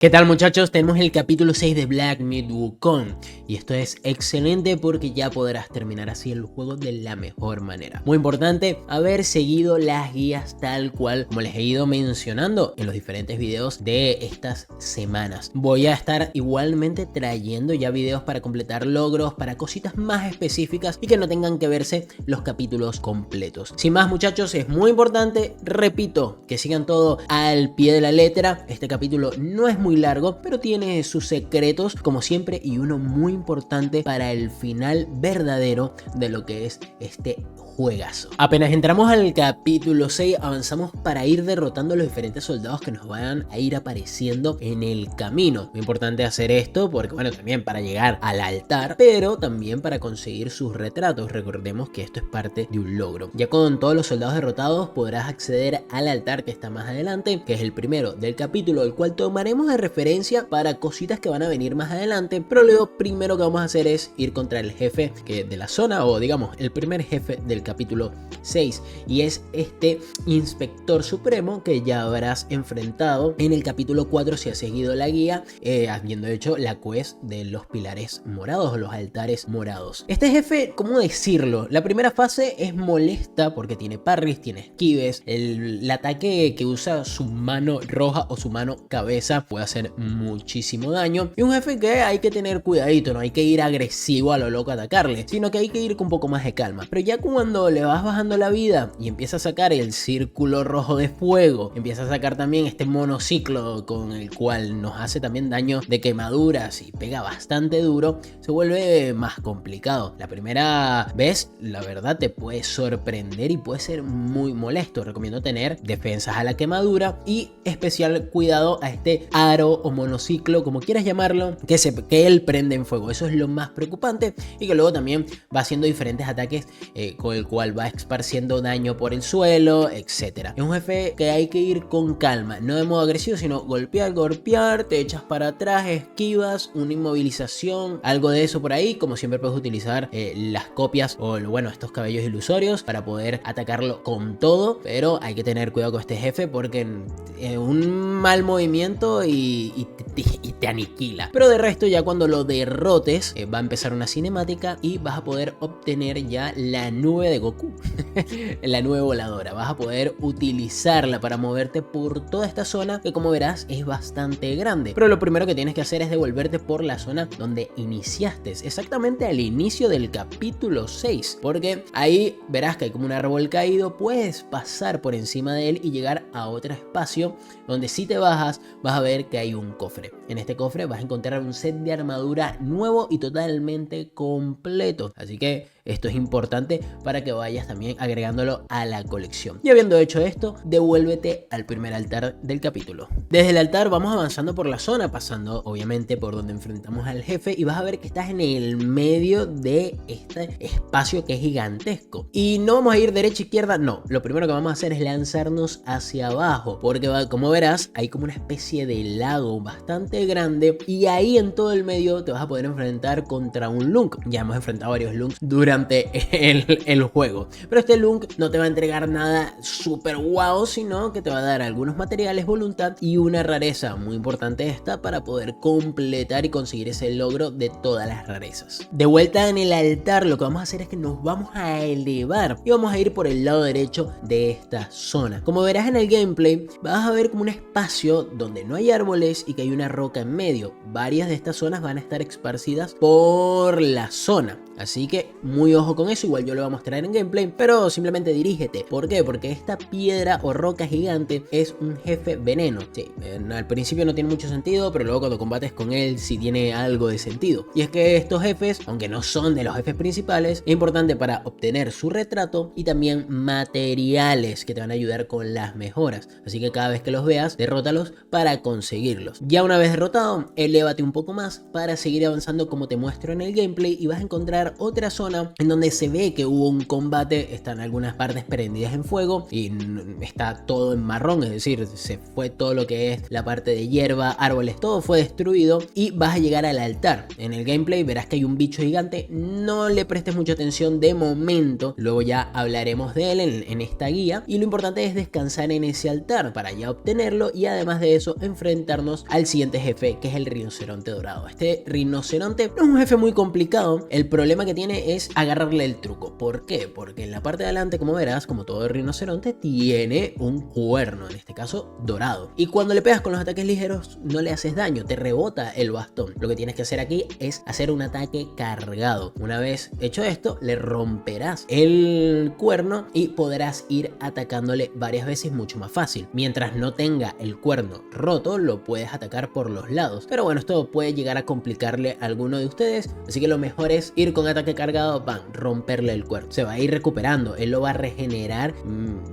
¿Qué tal, muchachos? Tenemos el capítulo 6 de Black Myth Wukong y esto es excelente porque ya podrás terminar así el juego de la mejor manera. Muy importante haber seguido las guías tal cual como les he ido mencionando en los diferentes videos de estas semanas. Voy a estar igualmente trayendo ya videos para completar logros, para cositas más específicas y que no tengan que verse los capítulos completos. Sin más, muchachos, es muy importante, repito, que sigan todo al pie de la letra. Este capítulo no es muy largo, pero tiene sus secretos como siempre y uno muy importante para el final verdadero de lo que es este juegazo. Apenas entramos al capítulo 6 avanzamos para ir derrotando a los diferentes soldados que nos van a ir apareciendo en el camino. Muy importante hacer esto porque bueno, también para llegar al altar, pero también para conseguir sus retratos. Recordemos que esto es parte de un logro. Ya con todos los soldados derrotados podrás acceder al altar que está más adelante, que es el primero del capítulo, el cual tomaremos de referencia para cositas que van a venir más adelante, pero lo primero que vamos a hacer es ir contra el jefe de la zona, o digamos el primer jefe del capítulo 6, y es este inspector supremo que ya habrás enfrentado en el capítulo 4 si has seguido la guía, habiendo hecho la quest de los pilares morados o los altares morados. Este jefe, ¿cómo decirlo? La primera fase es molesta porque tiene parries, tiene esquives, el ataque que usa su mano roja o su mano cabeza puede hacer muchísimo daño, y un jefe que hay que tener cuidadito, no hay que ir agresivo a lo loco a atacarle, sino que hay que ir con un poco más de calma. Pero ya cuando le vas bajando la vida y empieza a sacar el círculo rojo de fuego, empieza a sacar también este monociclo con el cual nos hace también daño de quemaduras y pega bastante duro, se vuelve más complicado. La primera vez, la verdad, te puede sorprender y puede ser muy molesto. Recomiendo tener defensas a la quemadura y especial cuidado a este aro o monociclo, como quieras llamarlo, que él prende en fuego. Eso es lo más preocupante, y que luego también va haciendo diferentes ataques con el cual va esparciendo daño por el suelo, etcétera. Es un jefe que hay que ir con calma, no de modo agresivo, sino golpear, te echas para atrás, esquivas, una inmovilización, algo de eso por ahí. Como siempre puedes utilizar las copias o bueno, estos cabellos ilusorios para poder atacarlo con todo, pero hay que tener cuidado con este jefe porque un mal movimiento y te aniquila. Pero de resto, ya cuando lo derrotes va a empezar una cinemática y vas a poder obtener ya la nube de Goku la nube voladora. Vas a poder utilizarla para moverte por toda esta zona, que como verás es bastante grande, pero lo primero que tienes que hacer es devolverte por la zona donde iniciaste, exactamente al inicio del capítulo 6, porque ahí verás que hay como un árbol caído. Puedes pasar por encima de él y llegar a otro espacio donde si te bajas vas a ver que hay un cofre. En este cofre vas a encontrar un set de armadura nuevo y totalmente completo, así que esto es importante para que vayas también agregándolo a la colección. Y habiendo hecho esto, devuélvete al primer altar del capítulo. Desde el altar vamos avanzando por la zona, pasando obviamente por donde enfrentamos al jefe, y vas a ver que estás en el medio de este espacio que es gigantesco. Y no vamos a ir derecha izquierda, no. Lo primero que vamos a hacer es lanzarnos hacia abajo, porque como verás hay como una especie de lago bastante grande, y ahí en todo el medio te vas a poder enfrentar contra un Lunk. Ya hemos enfrentado varios Lunks durante el juego, pero este Lunk no te va a entregar nada súper guau, sino que te va a dar algunos materiales, voluntad y una rareza muy importante esta para poder completar y conseguir ese logro de todas las rarezas. De vuelta en el altar, lo que vamos a hacer es que nos vamos a elevar y vamos a ir por el lado derecho de esta zona. Como verás en el gameplay, vas a ver como un espacio donde no hay árboles y que hay una roca en medio. Varias de estas zonas van a estar esparcidas por la zona, así que muy ojo con eso. Igual yo lo voy a mostrar en gameplay, pero simplemente dirígete. ¿Por qué? Porque esta piedra o roca gigante es un jefe veneno. Sí, al principio no tiene mucho sentido, pero luego cuando combates con él sí tiene algo de sentido. Y es que estos jefes, aunque no son de los jefes principales, es importante para obtener su retrato y también materiales que te van a ayudar con las mejoras. Así que cada vez que los veas, derrótalos para conseguirlos. Ya una vez derrotado, elévate un poco más para seguir avanzando como te muestro en el gameplay, y vas a encontrar otra zona zona en donde se ve que hubo un combate, están algunas partes prendidas en fuego y está todo en marrón, es decir, se fue todo lo que es la parte de hierba, árboles, todo fue destruido y vas a llegar al altar. En el gameplay verás que hay un bicho gigante, no le prestes mucha atención de momento, luego ya hablaremos de él en esta guía, y lo importante es descansar en ese altar para ya obtenerlo y además de eso enfrentarnos al siguiente jefe, que es el rinoceronte dorado. Este rinoceronte no es un jefe muy complicado, el problema que tiene es agarrarle el truco. ¿Por qué? Porque en la parte de adelante, como verás, como todo rinoceronte, tiene un cuerno, en este caso dorado, y cuando le pegas con los ataques ligeros no le haces daño, te rebota el bastón. Lo que tienes que hacer aquí es hacer un ataque cargado. Una vez hecho esto, le romperás el cuerno y podrás ir atacándole varias veces mucho más fácil. Mientras no tenga el cuerno roto, lo puedes atacar por los lados, pero bueno, esto puede llegar a complicarle a alguno de ustedes, así que lo mejor es ir con ataque cargado, romperle el cuerno. Se va a ir recuperando, él lo va a regenerar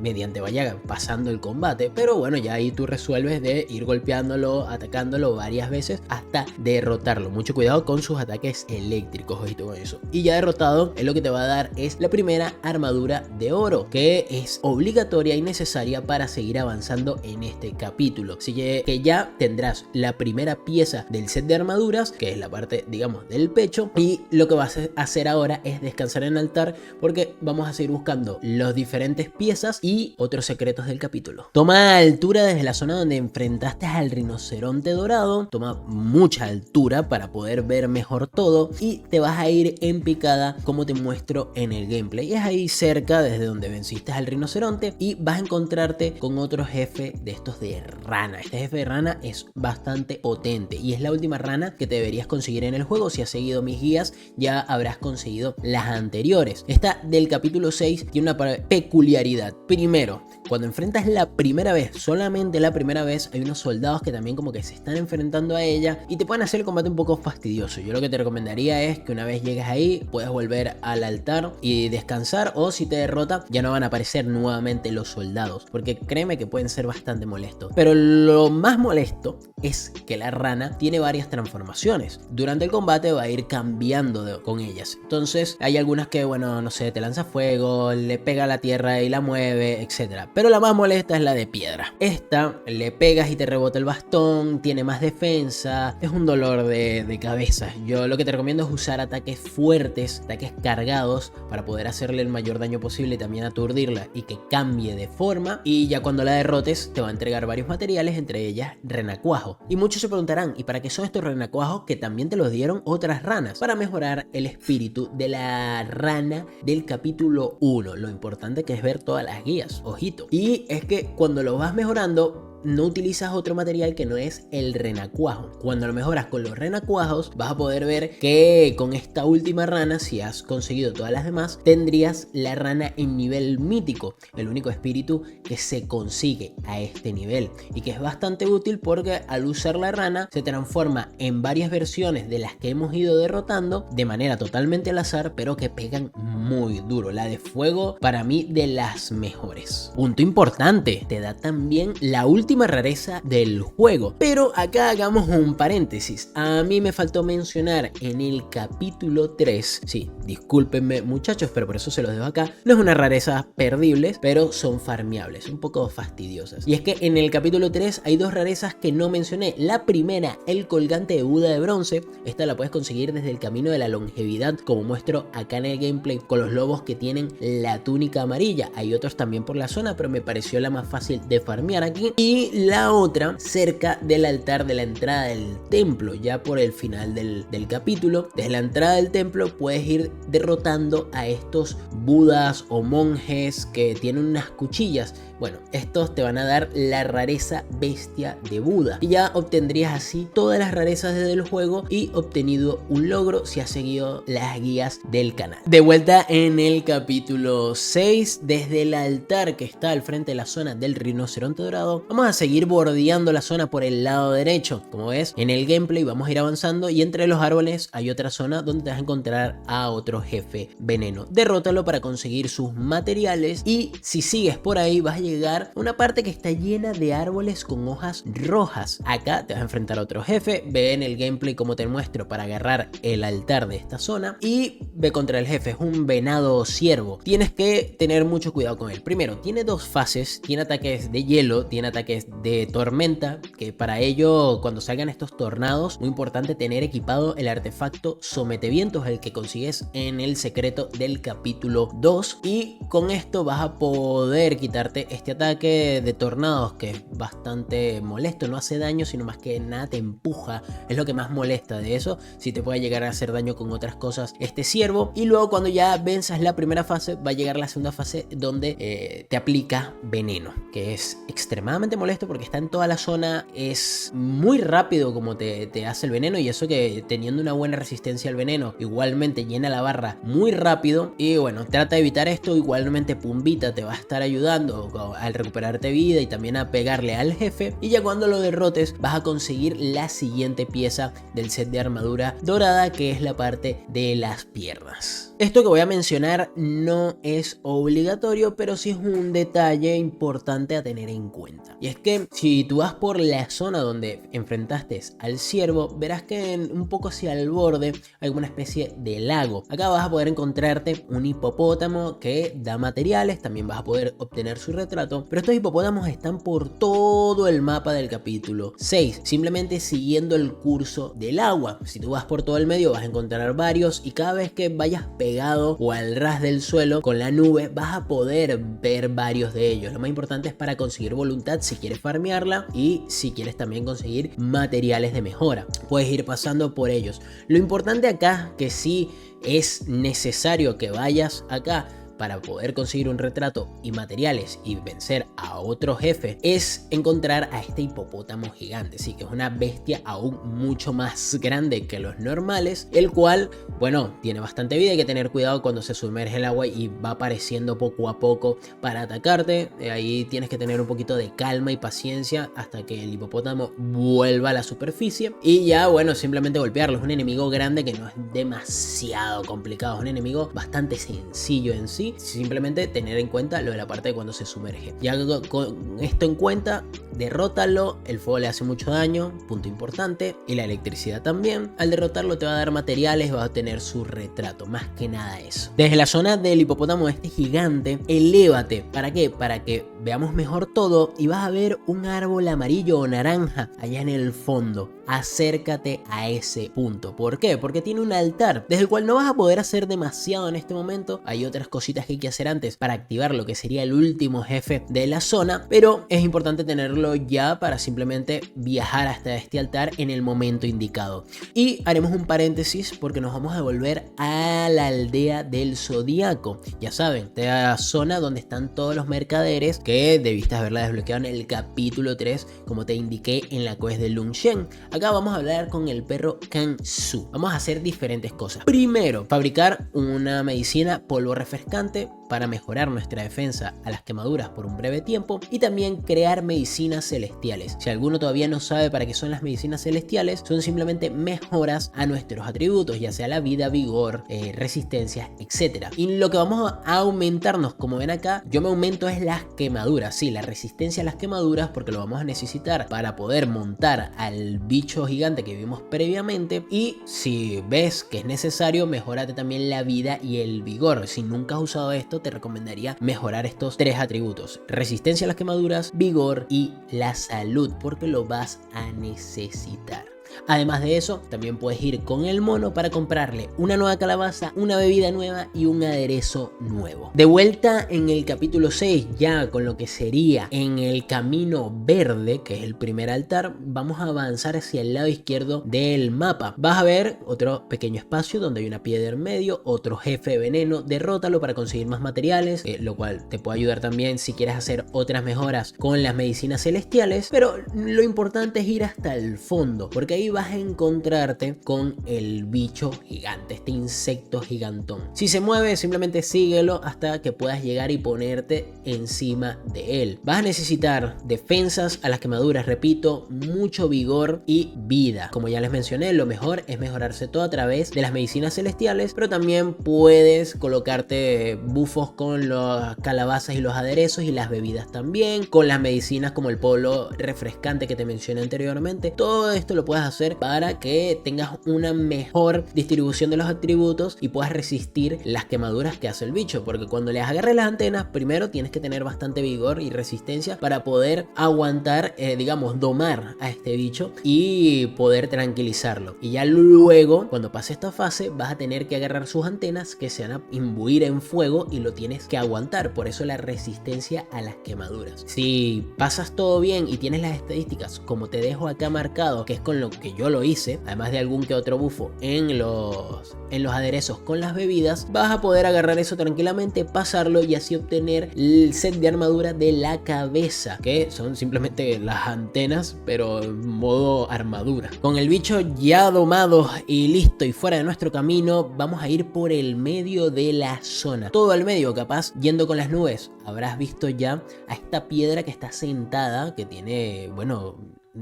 mediante vaya pasando el combate, pero bueno, ya ahí tú resuelves de ir golpeándolo, atacándolo varias veces hasta derrotarlo. Mucho cuidado con sus ataques eléctricos, ojito con eso. Y ya derrotado, él lo que te va a dar es la primera armadura de oro, que es obligatoria y necesaria para seguir avanzando en este capítulo. Así que ya tendrás la primera pieza del set de armaduras, que es la parte, digamos, del pecho, y lo que vas a hacer ahora es descansar en el altar, porque vamos a seguir buscando las diferentes piezas y otros secretos del capítulo. Toma altura desde la zona donde enfrentaste al rinoceronte dorado, toma mucha altura para poder ver mejor todo y te vas a ir en picada como te muestro en el gameplay. Es ahí cerca desde donde venciste al rinoceronte y vas a encontrarte con otro jefe de estos de rana. Este jefe de rana es bastante potente y es la última rana que te deberías conseguir en el juego. Si has seguido mis guías ya habrás conseguido las anteriores. Esta del capítulo 6 tiene una peculiaridad. Primero, cuando enfrentas la primera vez, solamente la primera vez, hay unos soldados que también como que se están enfrentando a ella y te pueden hacer el combate un poco fastidioso. Yo lo que te recomendaría es que una vez llegues ahí puedes volver al altar y descansar, o si te derrota ya no van a aparecer nuevamente los soldados, porque créeme que pueden ser bastante molestos. Pero lo más molesto es que la rana tiene varias transformaciones. Durante el combate va a ir cambiando con ellas. Entonces hay algunas que, bueno, no sé, te lanza fuego, le pega a la tierra y la mueve, etc. Pero la más molesta es la de piedra. Esta le pegas y te rebota el bastón, tiene más defensa, es un dolor de cabeza. Yo lo que te recomiendo es usar ataques fuertes, ataques cargados, para poder hacerle el mayor daño posible y también aturdirla y que cambie de forma. Y ya cuando la derrotes te va a entregar varios materiales, entre ellas renacuajo. Y muchos se preguntarán, ¿y para qué son estos renacuajos que también te los dieron otras ranas? Para mejorar el espíritu de la rana del capítulo 1. Lo importante que es ver todas las guías, ojito. Y es que cuando lo vas mejorando, no utilizas otro material que no es el renacuajo. Cuando lo mejoras con los renacuajos, vas a poder ver que con esta última rana, si has conseguido todas las demás, tendrías la rana en nivel mítico, el único espíritu que se consigue a este nivel y que es bastante útil porque al usar la rana se transforma en varias versiones de las que hemos ido derrotando de manera totalmente al azar, pero que pegan muy duro. La de fuego para mí de las mejores. Punto importante, te da también la última rareza del juego. Pero acá hagamos un paréntesis. A mí me faltó mencionar en el capítulo 3, sí, discúlpenme muchachos, pero por eso se los dejo acá, no es una rareza perdibles, pero son farmeables, un poco fastidiosas. Y es que en el capítulo 3 hay dos rarezas que no mencioné. La primera, el colgante de Buda de bronce. Esta la puedes conseguir desde el camino de la longevidad, como muestro acá en el gameplay, con los lobos que tienen la túnica amarilla. Hay otros también por la zona, pero me pareció la más fácil de farmear aquí. Y la otra cerca del altar de la entrada del templo, ya por el final del capítulo. Desde la entrada del templo puedes ir derrotando a estos budas o monjes que tienen unas cuchillas. Bueno, estos te van a dar la rareza bestia de Buda y ya obtendrías así todas las rarezas desde el juego y obtenido un logro si has seguido las guías del canal. De vuelta en el capítulo 6, desde el altar que está al frente de la zona del rinoceronte dorado, vamos a seguir bordeando la zona por el lado derecho. Como ves en el gameplay vamos a ir avanzando y entre los árboles hay otra zona donde te vas a encontrar a otro jefe veneno. Derrótalo para conseguir sus materiales y si sigues por ahí vas a llegar a una parte que está llena de árboles con hojas rojas. Acá te vas a enfrentar a otro jefe, ve en el gameplay como te muestro para agarrar el altar de esta zona y ve contra el jefe. Es un venado ciervo, tienes que tener mucho cuidado con él. Primero, tiene dos fases, tiene ataques de hielo, tiene ataques de tormenta, que para ello cuando salgan estos tornados, muy importante tener equipado el artefacto sometevientos, el que consigues en el secreto del capítulo 2, y con esto vas a poder quitarte este ataque de tornados que es bastante molesto, no hace daño sino más que nada te empuja, es lo que más molesta de eso, si te puede llegar a hacer daño con otras cosas este ciervo. Y luego cuando ya venzas la primera fase va a llegar la segunda fase donde te aplica veneno, que es extremadamente molesto porque está en toda la zona, es muy rápido como te hace el veneno, y eso que teniendo una buena resistencia al veneno igualmente llena la barra muy rápido. Y bueno, trata de evitar esto. Igualmente Pumbita te va a estar ayudando al recuperarte vida y también a pegarle al jefe, y ya cuando lo derrotes vas a conseguir la siguiente pieza del set de armadura dorada, que es la parte de las piernas. Esto que voy a mencionar no es obligatorio, pero sí es un detalle importante a tener en cuenta, y es que si tú vas por la zona donde enfrentaste al ciervo, verás que un poco hacia el borde hay una especie de lago. Acá vas a poder encontrarte un hipopótamo que da materiales, también vas a poder obtener su retrato, pero estos hipopótamos están por todo el mapa del capítulo 6, simplemente siguiendo el curso del agua. Si tú vas por todo el medio vas a encontrar varios, y cada vez que vayas pegado o al ras del suelo con la nube vas a poder ver varios de ellos. Lo más importante es para conseguir voluntad si quieres farmearla y si quieres también conseguir materiales de mejora, puedes ir pasando por ellos. Lo importante acá, que sí es necesario que vayas acá para poder conseguir un retrato y materiales y vencer a otro jefe, es encontrar a este hipopótamo gigante. Sí, que es una bestia aún mucho más grande que los normales, el cual, bueno, tiene bastante vida. Hay que tener cuidado cuando se sumerge el agua y va apareciendo poco a poco para atacarte. Ahí tienes que tener un poquito de calma y paciencia hasta que el hipopótamo vuelva a la superficie, y ya, bueno, simplemente golpearlo. Es un enemigo grande que no es demasiado complicado, es un enemigo bastante sencillo en sí. Simplemente tener en cuenta lo de la parte de cuando se sumerge. Ya con esto en cuenta, derrótalo. El fuego le hace mucho daño, punto importante, y la electricidad también. Al derrotarlo te va a dar materiales, va a tener su retrato, más que nada eso. Desde la zona del hipopótamo este gigante, elévate. ¿Para qué? Para que veamos mejor todo, y vas a ver un árbol amarillo o naranja allá en el fondo. Acércate a ese punto. ¿Por qué? Porque tiene un altar desde el cual no vas a poder hacer demasiado en este momento. Hay otras cositas que hay que hacer antes para activar lo que sería el último jefe de la zona, pero es importante tenerlo ya para simplemente viajar hasta este altar en el momento indicado. Y haremos un paréntesis porque nos vamos a volver a la aldea del Zodíaco. Ya saben, esta zona donde están todos los mercaderes que debiste haberla desbloqueado en el capítulo 3, como te indiqué en la quest de Lung Shen. Acá vamos a hablar con el perro Kansu. Vamos a hacer diferentes cosas. Primero, fabricar una medicina polvo refrescante para mejorar nuestra defensa a las quemaduras por un breve tiempo, y también crear medicinas celestiales. Si alguno todavía no sabe para qué son las medicinas celestiales, son simplemente mejoras a nuestros atributos, ya sea la vida, vigor, resistencia, etc. Y lo que vamos a aumentarnos, como ven acá, yo me aumento es las quemaduras, sí, la resistencia a las quemaduras, porque lo vamos a necesitar para poder montar al bicho gigante que vimos previamente. Y si ves que es necesario, mejórate también la vida y el vigor. Si nunca has usado esto, te recomendaría mejorar estos tres atributos: resistencia a las quemaduras, vigor y la salud, porque lo vas a necesitar. Además de eso, también puedes ir con el mono para comprarle una nueva calabaza, una bebida nueva y un aderezo nuevo. De vuelta en el capítulo 6, ya con lo que sería en el camino verde, que es el primer altar, vamos a avanzar hacia el lado izquierdo del mapa. Vas a ver otro pequeño espacio donde hay una piedra en medio, otro jefe de veneno. Derrótalo para conseguir más materiales, lo cual te puede ayudar también si quieres hacer otras mejoras con las medicinas celestiales. Pero lo importante es ir hasta el fondo, porque ahí vas a encontrarte con el bicho gigante, este insecto gigantón. Si se mueve, simplemente síguelo hasta que puedas llegar y ponerte encima de él. Vas a necesitar defensas a las quemaduras, repito, mucho vigor y vida. Como ya les mencioné, lo mejor es mejorarse todo a través de las medicinas celestiales, pero también puedes colocarte bufos con las calabazas y los aderezos y las bebidas también, con las medicinas como el polo refrescante que te mencioné anteriormente. Todo esto lo puedes hacer para que tengas una mejor distribución de los atributos y puedas resistir las quemaduras que hace el bicho, porque cuando le agarres las antenas, primero tienes que tener bastante vigor y resistencia para poder aguantar, digamos, domar a este bicho y poder tranquilizarlo. Y ya luego, cuando pase esta fase, vas a tener que agarrar sus antenas que se van a imbuir en fuego y lo tienes que aguantar. Por eso la resistencia a las quemaduras. Si pasas todo bien y tienes las estadísticas como te dejo acá marcado, que es con lo que yo lo hice, además de algún que otro bufo en los aderezos con las bebidas, vas a poder agarrar eso tranquilamente, pasarlo y así obtener el set de armadura de la cabeza, que son simplemente las antenas pero en modo armadura. Con el bicho ya domado y listo y fuera de nuestro camino, vamos a ir por el medio de la zona, todo al medio, capaz yendo con las nubes. Habrás visto ya a esta piedra que está sentada, que tiene, bueno,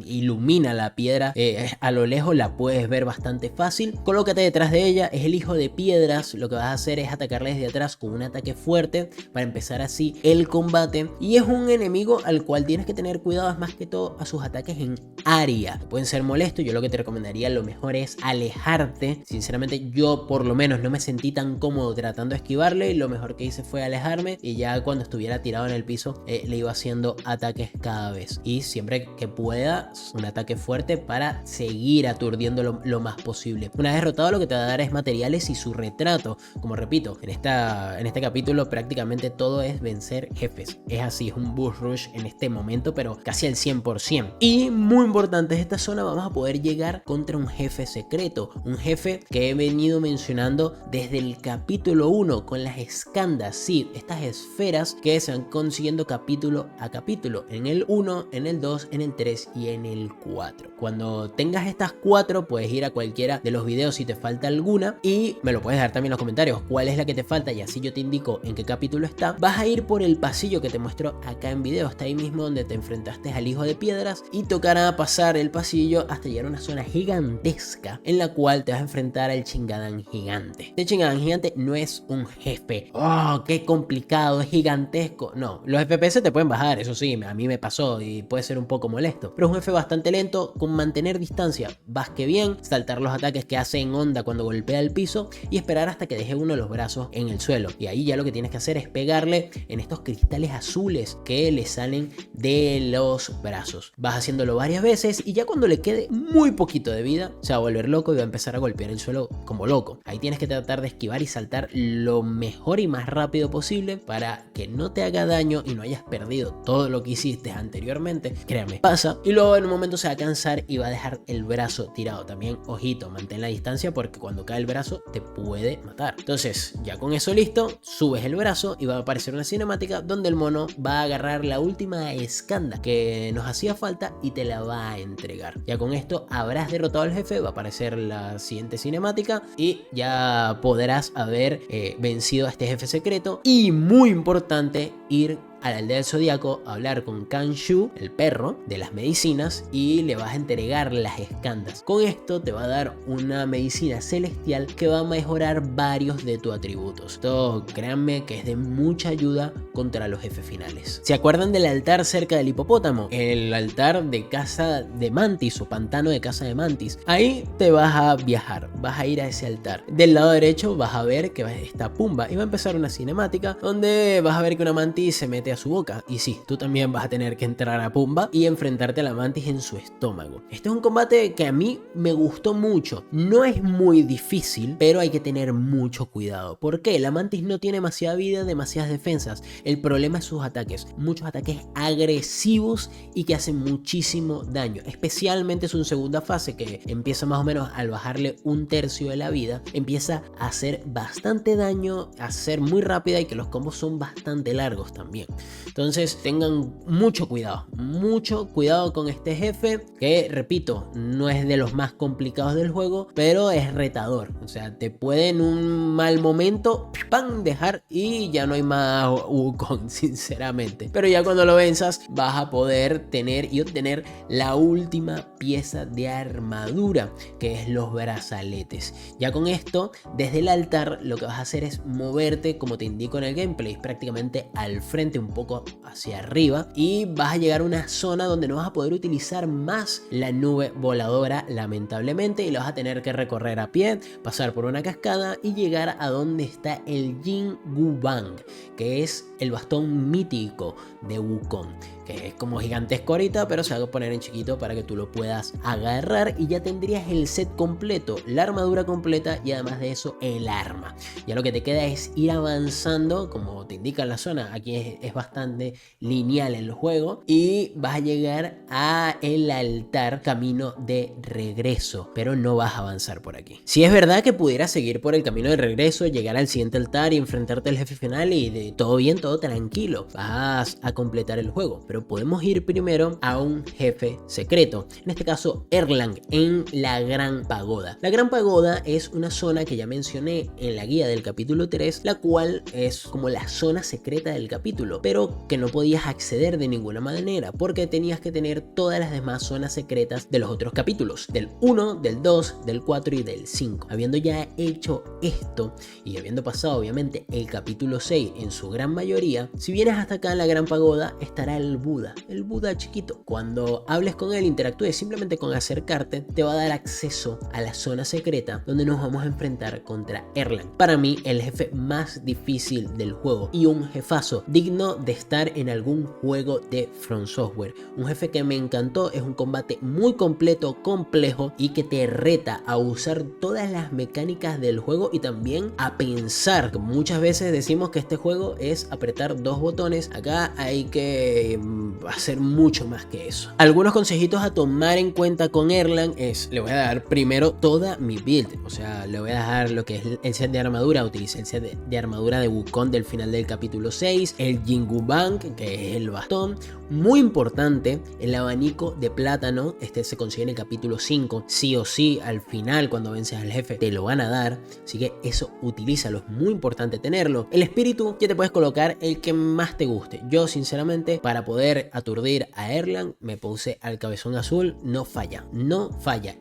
ilumina la piedra, a lo lejos la puedes ver bastante fácil. Colócate detrás de ella, es el hijo de piedras. Lo que vas a hacer es atacarle desde atrás con un ataque fuerte para empezar así el combate, y es un enemigo al cual tienes que tener cuidado, más que todo a sus ataques en área. Pueden ser molestos, yo lo que te recomendaría lo mejor es alejarte. Sinceramente yo por lo menos no me sentí tan cómodo tratando de esquivarle, y lo mejor que hice fue alejarme, y ya cuando estuviera tirado en el piso le iba haciendo ataques cada vez, y siempre que pueda un ataque fuerte para seguir aturdiendo lo más posible. Una vez derrotado, lo que te va a dar es materiales y su retrato. Como repito, en este capítulo prácticamente todo es vencer jefes. Es así, es un bush rush en este momento, pero casi al 100%. Y muy importante, en esta zona vamos a poder llegar contra un jefe secreto, un jefe que he venido mencionando desde el capítulo 1 con las escandas. Sí, estas esferas que se van consiguiendo capítulo a capítulo, en el 1, en el 2, en el 3 y en el 4. Cuando tengas estas 4, puedes ir a cualquiera de los videos si te falta alguna y me lo puedes dejar también en los comentarios cuál es la que te falta, y así yo te indico en qué capítulo está. Vas a ir por el pasillo que te muestro acá en video, está ahí mismo donde te enfrentaste al hijo de piedras, y tocará pasar el pasillo hasta llegar a una zona gigantesca en la cual te vas a enfrentar al Chingadán gigante. Este Chingadán gigante no es un jefe, oh, qué complicado, es gigantesco. No, los FPS te pueden bajar, eso sí, a mí me pasó y puede ser un poco molesto, pero es un jefe bastante lento. Con mantener distancia vas que bien, saltar los ataques que hace en onda cuando golpea el piso y esperar hasta que deje uno de los brazos en el suelo, y ahí ya lo que tienes que hacer es pegarle en estos cristales azules que le salen de los brazos. Vas haciéndolo varias veces y ya cuando le quede muy poquito de vida se va a volver loco y va a empezar a golpear el suelo como loco. Ahí tienes que tratar de esquivar y saltar lo mejor y más rápido posible para que no te haga daño y no hayas perdido todo lo que hiciste anteriormente. Créame, pasa, y luego en un momento se va a cansar y va a dejar el brazo tirado. También, ojito, mantén la distancia porque cuando cae el brazo te puede matar. Entonces, ya con eso listo, subes el brazo y va a aparecer una cinemática donde el mono va a agarrar la última escanda que nos hacía falta y te la va a entregar. Ya con esto habrás derrotado al jefe, va a aparecer la siguiente cinemática y ya podrás haber vencido a este jefe secreto. Y muy importante, ir a la aldea del Zodíaco a hablar con Khonshu, el perro de las medicinas, y le vas a entregar las escandas. Con esto te va a dar una medicina celestial que va a mejorar varios de tus atributos. Esto, créanme que es de mucha ayuda contra los jefes finales. ¿Se acuerdan del altar cerca del hipopótamo? El altar de Casa de Mantis o pantano de Casa de Mantis. Ahí te vas a viajar, vas a ir a ese altar. Del lado derecho vas a ver que está Pumba y va a empezar una cinemática donde vas a ver que una mantis se mete a su boca, y sí, tú también vas a tener que entrar a Pumba y enfrentarte a la mantis en su estómago. Este es un combate que a mí me gustó mucho. No es muy difícil, pero hay que tener mucho cuidado. ¿Por qué? La mantis no tiene demasiada vida, demasiadas defensas. El problema es sus ataques, muchos ataques agresivos y que hacen muchísimo daño, especialmente su segunda fase, que empieza más o menos al bajarle un tercio de la vida, empieza a hacer bastante daño, a ser muy rápida y que los combos son bastante largos también. Entonces tengan mucho cuidado con este jefe, que repito, no es de los más complicados del juego, pero es retador. O sea, te puede en un mal momento ¡pam! Dejar y ya no hay más Wukong, sinceramente. Pero ya cuando lo venzas vas a poder tener y obtener la última pieza de armadura, que es los brazaletes. Ya con esto, desde el altar, lo que vas a hacer es moverte, como te indico en el gameplay, prácticamente al frente, un poco hacia arriba, y vas a llegar a una zona donde no vas a poder utilizar más la nube voladora, lamentablemente, y lo vas a tener que recorrer a pie, pasar por una cascada y llegar a donde está el Jin Wukong, que es el bastón mítico de Wukong, que es como gigantesco ahorita, pero se va a poner en chiquito para que tú lo puedas agarrar, y ya tendrías el set completo, la armadura completa y además de eso el arma. Ya lo que te queda es ir avanzando, como te indica la zona. Aquí es bastante lineal el juego, y vas a llegar a el altar camino de regreso, pero no vas a avanzar por aquí. Si es verdad que pudieras seguir por el camino de regreso, llegar al siguiente altar y enfrentarte al jefe final y de todo bien, todo tranquilo, vas a completar el juego, pero podemos ir primero a un jefe secreto, en este caso Erlang, en la Gran Pagoda. La Gran Pagoda es una zona que ya mencioné en la guía del capítulo 3, la cual es como la zona secreta del capítulo, pero que no podías acceder de ninguna manera porque tenías que tener todas las demás zonas secretas de los otros capítulos, del 1, del 2, del 4 y del 5. Habiendo ya hecho esto y habiendo pasado obviamente el capítulo 6 en su gran mayoría, si vienes hasta acá en la Gran Pagoda estará el Buda chiquito. Cuando hables con él, interactúes, simplemente con acercarte te va a dar acceso a la zona secreta donde nos vamos a enfrentar contra Erlang. Para mí el jefe más difícil del juego y un jefazo digno de estar en algún juego de From Software. Un jefe que me encantó, es un combate muy completo, complejo y que te reta a usar todas las mecánicas del juego y también a pensar. Como muchas veces decimos que este juego es apretar dos botones, acá hay que hacer mucho más que eso. Algunos consejitos a tomar en cuenta con Erlang es: le voy a dar primero toda mi build, o sea, le voy a dejar lo que es el set de armadura. Utilice el set de armadura de Wukong del final del capítulo 6, el Jin Wukong, que es el bastón. Muy importante, el abanico de plátano, este se consigue en el capítulo 5, sí o sí al final cuando vences al jefe te lo van a dar, así que eso utilízalo, es muy importante tenerlo. El espíritu, ya te puedes colocar el que más te guste. Yo sinceramente, para poder aturdir a Erlang, me puse al cabezón azul. No falla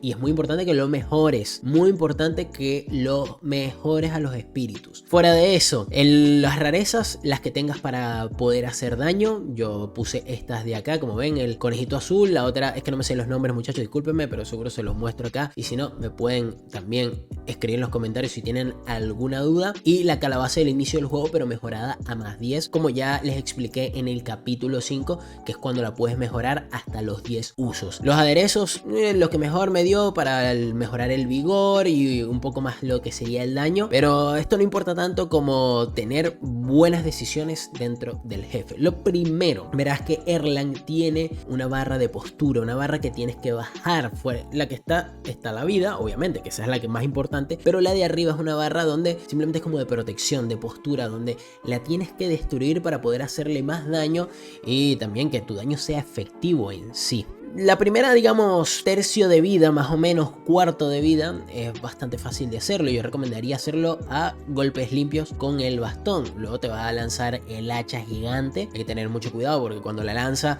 y es muy importante que lo mejores, muy importante que lo mejores a los espíritus. Fuera de eso, las rarezas, las que tengas para poder hacer daño, yo puse estas de acá, como ven, el conejito azul, la otra es que no me sé los nombres, muchachos, discúlpenme, pero seguro se los muestro acá, y si no, me pueden también escribir en los comentarios si tienen alguna duda. Y la calabaza del inicio del juego, pero mejorada a más 10, como ya les expliqué en el capítulo 5, que es cuando la puedes mejorar hasta los 10 usos. Los aderezos, lo que mejor me dio para mejorar el vigor y un poco más lo que sería el daño, pero esto no importa tanto como tener buenas decisiones dentro del jefe. Lo primero, verás que Erlang tiene una barra de postura, una barra que tienes que bajar. Fuera la que está la vida, obviamente, que esa es la que más importante, pero la de arriba es una barra donde simplemente es como de protección, de postura, donde la tienes que destruir para poder hacerle más daño y también que tu daño sea efectivo en sí. La primera, digamos, tercio de vida, más o menos cuarto de vida, es bastante fácil de hacerlo. Yo recomendaría hacerlo a golpes limpios con el bastón. Luego te va a lanzar el hacha gigante. Hay que tener mucho cuidado porque cuando la lanza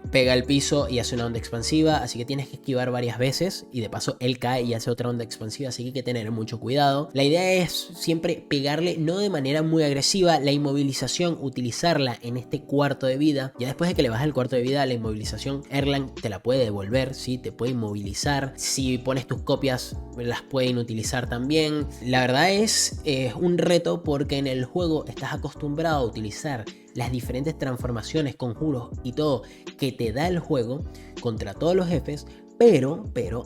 pega al piso y hace una onda expansiva, así que tienes que esquivar varias veces y de paso él cae y hace otra onda expansiva, así que hay que tener mucho cuidado. La idea es siempre pegarle, no de manera muy agresiva. La inmovilización, utilizarla en este cuarto de vida. Ya después de que le bajas el cuarto de vida, la inmovilización Erlang te la puede devolver, ¿sí? Te puede inmovilizar. Si pones tus copias, las pueden utilizar también. La verdad es un reto porque en el juego estás acostumbrado a utilizar las diferentes transformaciones, conjuros y todo que te da el juego contra todos los jefes. Pero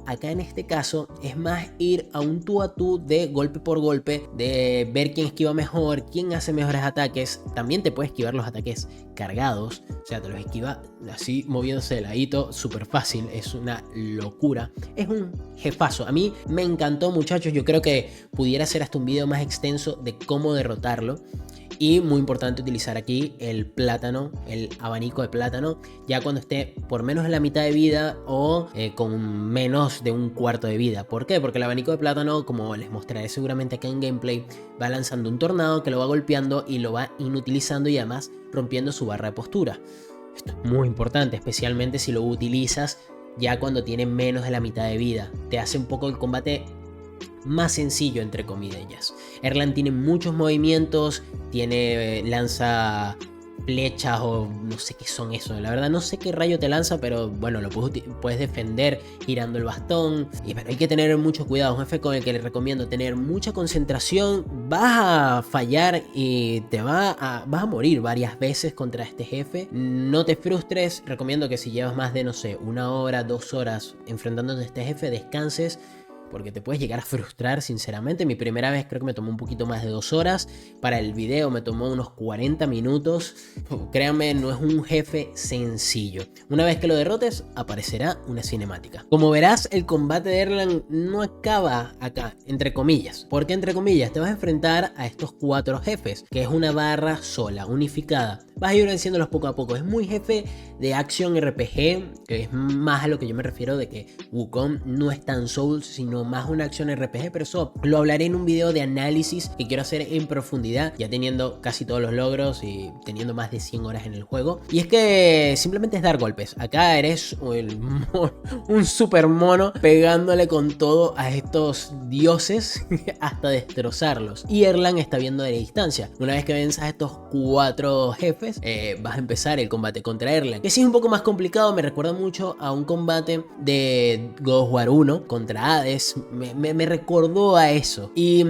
acá en este caso es más ir a un tú a tú de golpe por golpe, de ver quién esquiva mejor, quién hace mejores ataques. También te puede esquivar los ataques cargados, o sea, te los esquiva así moviéndose de ladito, súper fácil, es una locura. Es un jefazo, a mí me encantó, muchachos. Yo creo que pudiera hacer hasta un video más extenso de cómo derrotarlo. Y muy importante utilizar aquí el plátano, el abanico de plátano, ya cuando esté por menos de la mitad de vida o con menos de un cuarto de vida. ¿Por qué? Porque el abanico de plátano, como les mostraré seguramente acá en gameplay, va lanzando un tornado que lo va golpeando y lo va inutilizando y además rompiendo su barra de postura. Esto es muy importante, especialmente si lo utilizas ya cuando tiene menos de la mitad de vida. Te hace un poco el combate más sencillo, entre comillas. Erlang tiene muchos movimientos, lanza flechas o no sé qué son eso. La verdad no sé qué rayo te lanza, pero bueno, lo puedes defender girando el bastón. Pero hay que tener mucho cuidado. Es un jefe con el que les recomiendo tener mucha concentración. Vas a fallar y vas a morir varias veces contra este jefe. No te frustres. Recomiendo que si llevas más de, no sé, 1 hora, 2 horas enfrentándote a este jefe, descanses, porque te puedes llegar a frustrar, sinceramente. Mi primera vez creo que me tomó un poquito más de 2 horas. Para el video me tomó unos 40 minutos. Créanme, no es un jefe sencillo. Una vez que lo derrotes, aparecerá una cinemática. Como verás, el combate de Erlang no acaba acá, entre comillas. ¿Por qué entre comillas? Te vas a enfrentar a estos 4 jefes, que es una barra sola, unificada. Vas a ir venciéndolos poco a poco. Es muy jefe de acción RPG, que es más a lo que yo me refiero de que Wukong no es tan Souls, sino más una acción RPG, pero eso lo hablaré en un video de análisis que quiero hacer en profundidad, ya teniendo casi todos los logros y teniendo más de 100 horas en el juego. Y es que simplemente es dar golpes. Acá eres un super mono pegándole con todo a estos dioses hasta destrozarlos. Y Erlang está viendo de la distancia. Una vez que venzas a estos 4 jefes, vas a empezar el combate contra Erlang, que sí es un poco más complicado. Me recuerda mucho a un combate de God of War 1 contra Hades. Me recordó a eso. Y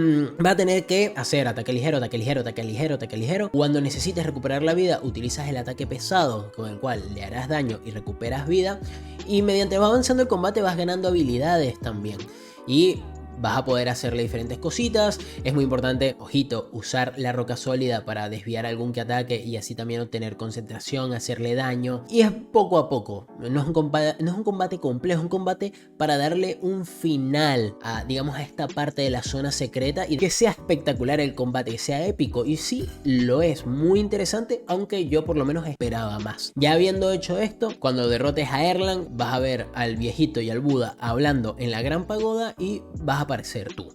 va a tener que hacer ataque ligero, ataque ligero, ataque ligero, ataque ligero. Cuando necesites recuperar la vida, utilizas el ataque pesado, con el cual le harás daño y recuperas vida. Y mediante va avanzando el combate vas ganando habilidades también. Y vas a poder hacerle diferentes cositas. Es muy importante, ojito, usar la roca sólida para desviar algún que ataque y así también obtener concentración, hacerle daño. Y es poco a poco. No es un combate complejo, es un combate para darle un final a, digamos, a esta parte de la zona secreta y que sea espectacular el combate, que sea épico. Y sí, lo es, muy interesante, aunque yo por lo menos esperaba más. Ya habiendo hecho esto, cuando derrotes a Erlang, vas a ver al viejito y al Buda hablando en la gran pagoda y vas a aparecer tú.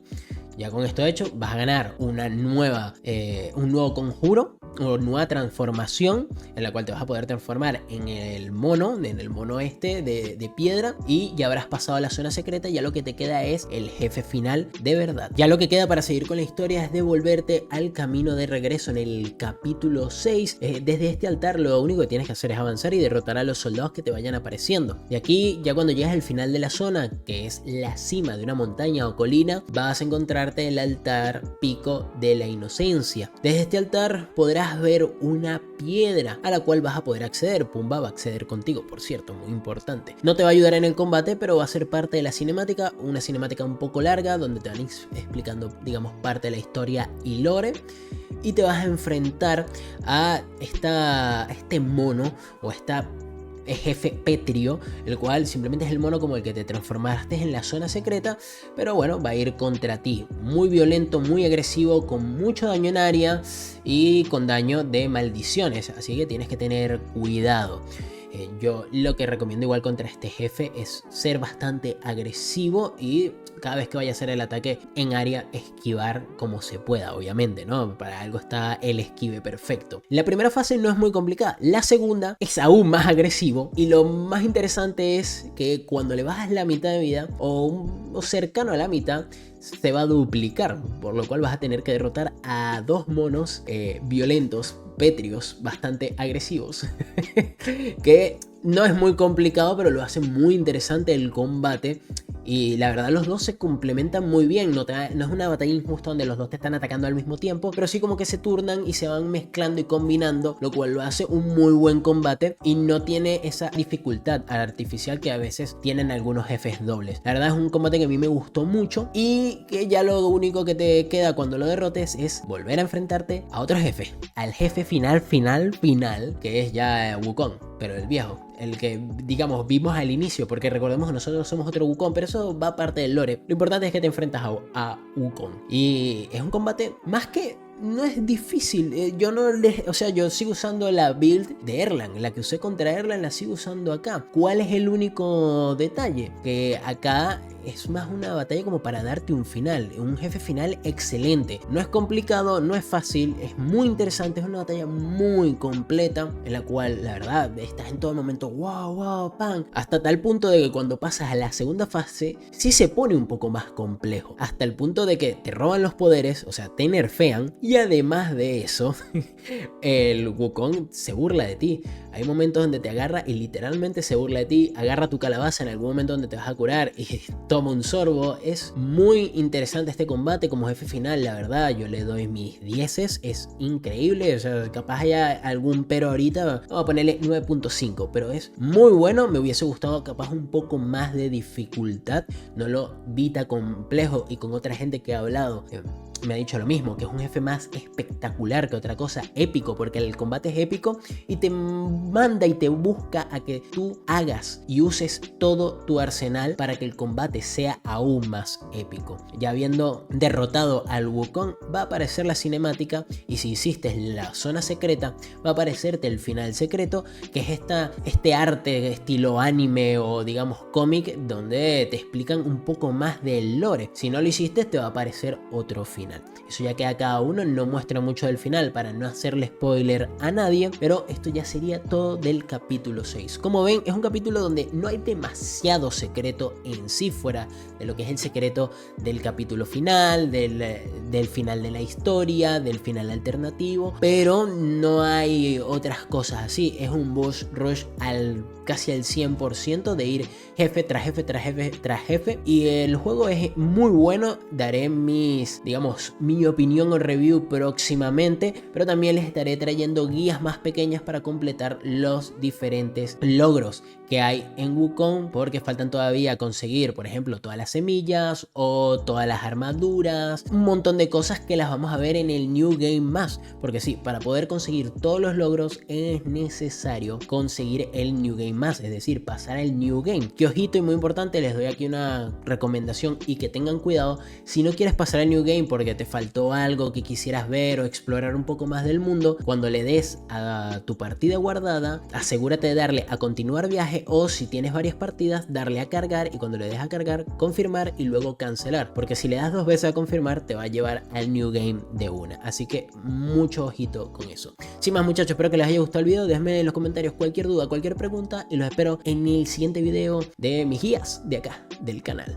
Ya con esto hecho, vas a ganar un nuevo conjuro o nueva transformación en la cual te vas a poder transformar en el mono este de piedra, y ya habrás pasado a la zona secreta. Ya lo que te queda es el jefe final de verdad. Ya lo que queda para seguir con la historia es devolverte al camino de regreso en el capítulo 6. Desde este altar lo único que tienes que hacer es avanzar y derrotar a los soldados que te vayan apareciendo. Y aquí, ya cuando llegas al final de la zona, que es la cima de una montaña o colina, vas a encontrarte el altar Pico de la Inocencia. Desde este altar podrás ver una piedra a la cual vas a poder acceder. Pumba va a acceder contigo, por cierto, muy importante. No te va a ayudar en el combate, pero va a ser parte de la cinemática, una cinemática un poco larga donde te van explicando, digamos, parte de la historia y lore. Y te vas a enfrentar a este mono o esta jefe pétreo, el cual simplemente es el mono como el que te transformaste en la zona secreta, pero bueno, va a ir contra ti. Muy violento, muy agresivo, con mucho daño en área y con daño de maldiciones, así que tienes que tener cuidado. Yo lo que recomiendo igual contra este jefe es ser bastante agresivo y cada vez que vaya a hacer el ataque en área esquivar como se pueda, obviamente, ¿no? Para algo está el esquive perfecto. La primera fase no es muy complicada, la segunda es aún más agresivo, y lo más interesante es que cuando le bajas la mitad de vida o cercano a la mitad, se va a duplicar, por lo cual vas a tener que derrotar a 2 monos violentos, pétreos, bastante agresivos que no es muy complicado, pero lo hace muy interesante el combate. Y la verdad los dos se complementan muy bien. No es una batalla injusta donde los dos te están atacando al mismo tiempo, pero sí como que se turnan y se van mezclando y combinando, lo cual lo hace un muy buen combate y no tiene esa dificultad artificial que a veces tienen algunos jefes dobles. La verdad es un combate que a mí me gustó mucho y que ya lo único que te queda cuando lo derrotes es volver a enfrentarte a otro jefe, al jefe final, que es ya Wukong, pero el viejo, el que digamos vimos al inicio, porque recordemos que nosotros somos otro Wukong, pero eso va parte del lore. Lo importante es que te enfrentas a Wukong y es un combate más que no es difícil. Yo no les, o sea, yo sigo usando la build de Erlang, la que usé contra Erlang la sigo usando acá. ¿Cuál es el único detalle? Que acá es más una batalla como para darte un final, un jefe final excelente. No es complicado, no es fácil, es muy interesante, es una batalla muy completa en la cual la verdad estás en todo momento wow, pan, hasta tal punto de que cuando pasas a la segunda fase sí se pone un poco más complejo, hasta el punto de que te roban los poderes, o sea, te nerfean, y además de eso el Wukong se burla de ti. Hay momentos donde te agarra y literalmente se burla de ti, agarra tu calabaza en algún momento donde te vas a curar y toma un sorbo. Es muy interesante este combate como jefe final, la verdad, yo le doy mis 10, es increíble, o sea, capaz haya algún pero ahorita, vamos a ponerle 9.5, pero es muy bueno. Me hubiese gustado capaz un poco más de dificultad, no lo vi tan complejo, y con otra gente que ha hablado me ha dicho lo mismo, que es un jefe más espectacular que otra cosa, épico, porque el combate es épico y te manda y te busca a que tú hagas y uses todo tu arsenal para que el combate sea aún más épico. Ya habiendo derrotado al Wukong, va a aparecer la cinemática, y si hiciste la zona secreta va a aparecerte el final secreto, que es este arte estilo anime o digamos cómic, donde te explican un poco más del lore. Si no lo hiciste te va a aparecer otro final. Eso ya queda cada uno, no muestra mucho del final para no hacerle spoiler a nadie, pero esto ya sería todo del capítulo 6. Como ven, es un capítulo donde no hay demasiado secreto en sí, fuera de lo que es el secreto del capítulo final, del final de la historia, del final alternativo, pero no hay otras cosas así. Es un boss rush casi al 100% de ir jefe tras jefe tras jefe tras jefe, y el juego es muy bueno. Daré mi opinión o review próximamente, pero también les estaré trayendo guías más pequeñas para completar los diferentes logros que hay en Wukong, porque faltan todavía conseguir, por ejemplo, todas las semillas o todas las armaduras, un montón de cosas que las vamos a ver en el New Game Más, porque sí, para poder conseguir todos los logros es necesario conseguir el New Game Más, es decir, pasar el New Game. Que ojito, y muy importante, les doy aquí una recomendación y que tengan cuidado: si no quieres pasar el New Game porque te faltó algo que quisieras ver o explorar un poco más del mundo, cuando le des a tu partida guardada, asegúrate de darle a continuar viaje, o si tienes varias partidas, darle a cargar, y cuando le des a cargar, confirmar y luego cancelar, porque si le das 2 veces a confirmar te va a llevar al New Game de una. Así que mucho ojito con eso. Sin más, muchachos, espero que les haya gustado el video. Déjenme en los comentarios cualquier duda, cualquier pregunta, y los espero en el siguiente video de mis guías de acá del canal.